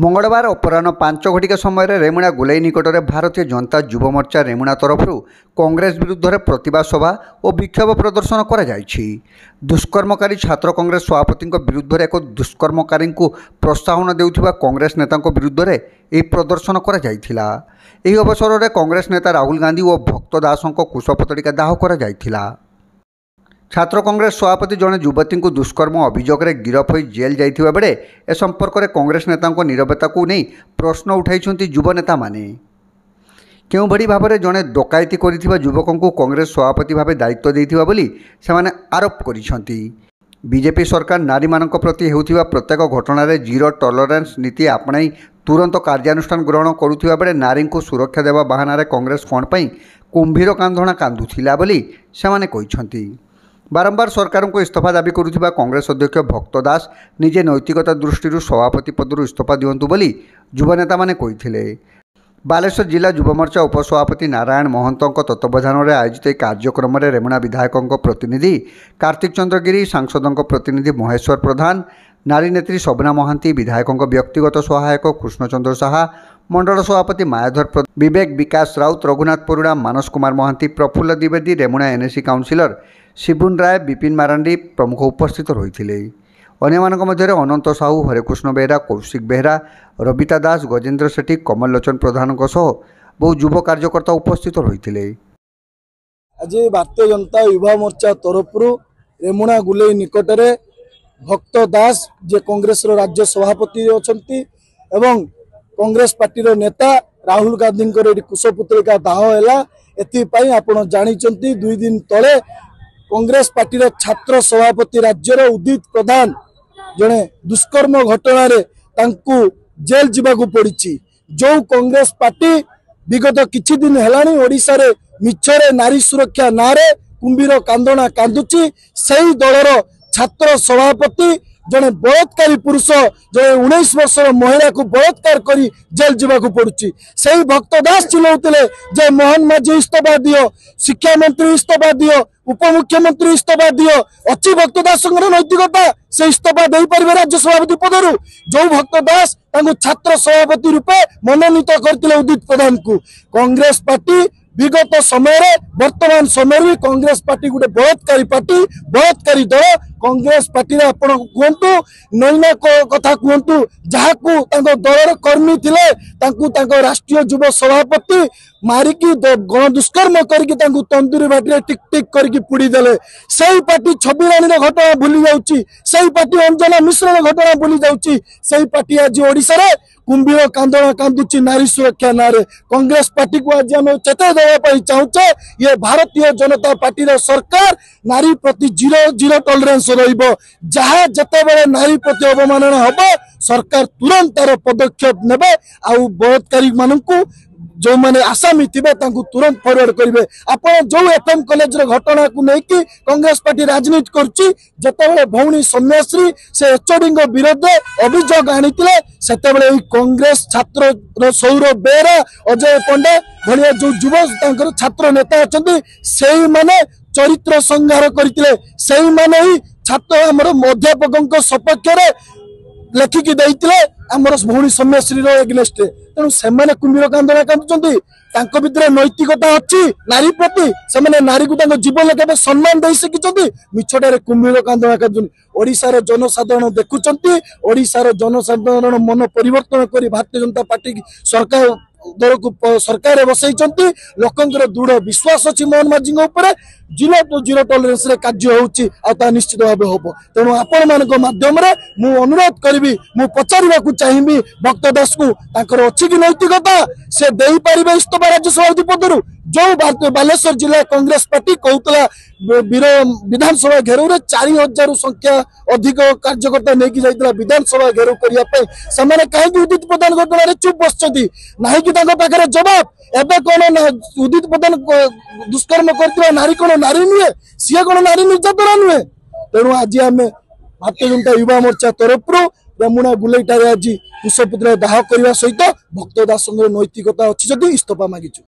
मंगलवार अपराह 5 घटिका समय रेमुणा गोलाई निकट में भारतीय जनता युव मोर्चा रेमुणा तरफ कांग्रेस विरुद्ध में प्रतिवाद सभा और विक्षोभ प्रदर्शन कर दुष्कर्मकारी छात्र कांग्रेस सभापति विरुद्ध में एक दुष्कर्मकारी को प्रोत्साहन देउथिबा कांग्रेस नेता विरुद्ध में यह प्रदर्शन कर अवसर में कांग्रेस नेता राहुल गांधी और भक्त दास कुशपुतलिका दाह कर छात्र कांग्रेस सभापति जड़े युवती को दुष्कर्म अभियोग में गिरफ हो जेल जाइथिबा बेले ए संपर्क में कांग्रेस नेता नीरवता को नहीं प्रश्न उठाई युव नेता माने क्यों भली भाव में जड़े डकायती करिथिबा युवकों को कांग्रेस सभापति भाव दायित्व देइथिबा बोली सेमाने आरोप करिसेंती। बीजेपी सरकार नारी मानक प्रति हेउथिबा प्रत्येक घटना जीरो टॉलरेंस नीति आपणाई तुरंत कार्यानुष्ठान ग्रहण करुथिबा बेले नारी को सुरक्षा देवा बहाना कांग्रेस कौन पई कुंभीर कांधणा कांदुथिला बोली सेमाने कहिसेंती। बारंबार सरकार को इस्तीफा दाबी करुथिबा कांग्रेस अध्यक्ष भक्त दास निजे नैतिकता दृष्टि सभापति पदर इस्तीफा दियंतु बोली युव नेता माने कहिथिले। बालेश्वर जिला युव मोर्चा उपसभापति नारायण महंत तत्वावधान में आयोजित एक कार्यक्रम में रेमुणा विधायकों प्रतिनिधि कार्तिक चंद्र गिरी, सांसदों प्रतिनिधि महेश्वर प्रधान, नारी नेत्री शोभना महांती, विधायकों व्यक्तिगत सहायक कृष्णचंद्र साहा, मंडल सभापति मायाधर विवेक विकास राउत, रघुनाथ परुड़ा, मानस कुमार महांती, प्रफुल्ल द्विवेदी, रेमुणा एनएसी काउंसिलर शिबुन राय, विपिन मारांडी प्रमुख उपस्थित रही। अन्यମାନଙ୍କ ମଧ୍ୟରେ ଅନନ୍ତ ସାହୁ, ହରେକୃଷ୍ଣ ବେହେରା, କୌଶିକ ବେହେରା, ରବିତା ଦାସ, ଗଜେନ୍ଦ୍ର ସେଠୀ, କମଲ ଲୋଚନ ପ୍ରଧାନଙ୍କ ସହ ବହୁ ଯୁବ କାର୍ଯ୍ୟକର୍ତ୍ତା ଉପସ୍ଥିତ ରହିଥିଲେ। आज भारतीय जनता युवा मोर्चा तरफ रेमुणा गुलेई निकट में भक्त दास जे कांग्रेस राज्य सभापति अछंती एवं कांग्रेस पार्टी नेता राहुल गांधी कुशपुतलिका दाह है एपाई आपण जानी 2 दिन तले कांग्रेस पार्टी छात्र सभापति राज्यर उदित प्रधान जड़े दुष्कर्म घटना जेल जीवाकू पड़ी। जो कांग्रेस पार्टी विगत किछि दिन हेलानी ओडिशा रे मिछरे नारी सुरक्षा नारे कुंभीर कांदणा कांदुची सही दलर छात्र सभापति जड़े बलात्कारी पुरुष जड़े 19 वर्षर महिला को बलात्कार करी जेल जीवाकू पड़ुची। सही भक्त दास चिल्लाउतिले जे मोहन माझी इस्तीफा दियो, शिक्षा मंत्री इस्तीफा दियो, उपमुख्यमंत्री इस्तीफा दियो। अच्छी भक्त दास नैतिकता से इस्तीफा दे पारे राज्य सभापति पदर जो भक्त दास छात्र सभापति रूपे मनोनीत करते उदित प्रधान को कांग्रेस पार्टी विगत समय वर्तमान समय कांग्रेस पार्टी गोटे बलात्कारी पार्टी बलात्कारी दल कांग्रेस पार्टी आपण कहतु नैना कथा कहतु जहाँ दलर कर्मी थे राष्ट्रीय युव सभापति मारिकी गण दुष्कर्म करके तंदूरी बाटी टिक टिक करके पुड़ी देले। सही पार्टी छवि रानी घटना भूली जाउची, सही पार्टी अंजना मिश्र घटना भूली जाउची, सही पार्टी आज ओडिशा रे कुंभीर कांदणा कांदुची नारी सुरक्षा नारे कांग्रेस पार्टी को आज आम चेताई देवाई चाहूचे ये भारतीय जनता पार्टी सरकार नारी प्रति जीरो टॉलरेंस रहिबो। जहाँ जते नारी प्रति अवमानना हम सरकार तुरंत तार पदक्षेप नेबे आउ बलात्कारी मानकू जो मैंने आसामी थे तुरंत फरवर्ड करेंगे। आप जो एफएम कॉलेज घटना को लेकिन कांग्रेस पार्टी राजनीति करते भौणी सौम्यश्री से एचओडी विरोध अभियोग आनी कांग्रेस छात्र सौरभ बेहरा, अजय पंडा भाया जो युव छात्र नेता अच्छा से माने चरित्र संहार करते ही छात्र आमर अध्यापकों सपक्ष लेखिकी देते आमर भौणी सौम्यश्री एग्नेस्ट तेणु से कुंभीर कांदणा कांदुंट भितर नैतिकता अच्छी नारी प्रति से नारी को जीवन के सम्मान दे शिखी मिछटारे कुंभीर कांदणा कांदुंट ओडिशार जनसाधारण देखुंट ओडिशार जनसाधारण मन परिवर्तन कर भारतीय जनता पार्टी सरकार दल को सरकार बसई लोकंर दृढ़ विश्वास अच्छी मोहन माझी जीरो टॉलरेंस कार्य होता निश्चित भाव हम। तेणु आपण मान माध्यम मु अनुरोध करी मु पचार चाहिए भक्त दास को अच्छी कि नैतिकता से दे पारे इस्तीफा राज्य सभापति पदर जो बालेश्वर जिला कांग्रेस पार्टी कहूला विधानसभा घेरव 4000 संख्या अधिक कार्यकर्ता नहीं जाता विधानसभा घेरव करने कहीं उदित प्रधान घटना चुप बसती ना कि जवाब एवं कौन उदित प्रधान दुष्कर्म कर नारी कौन नारी नुहे सी कौन नारी निर्यातना नुहे। तेणु आज आम भारतीय जनता युवा मोर्चा तरफ रेमुणा गुलेईटार आज कुशपुतलिका दाह करने सहित भक्त दास नैतिकता अच्छी इस्तीफा मागिचु।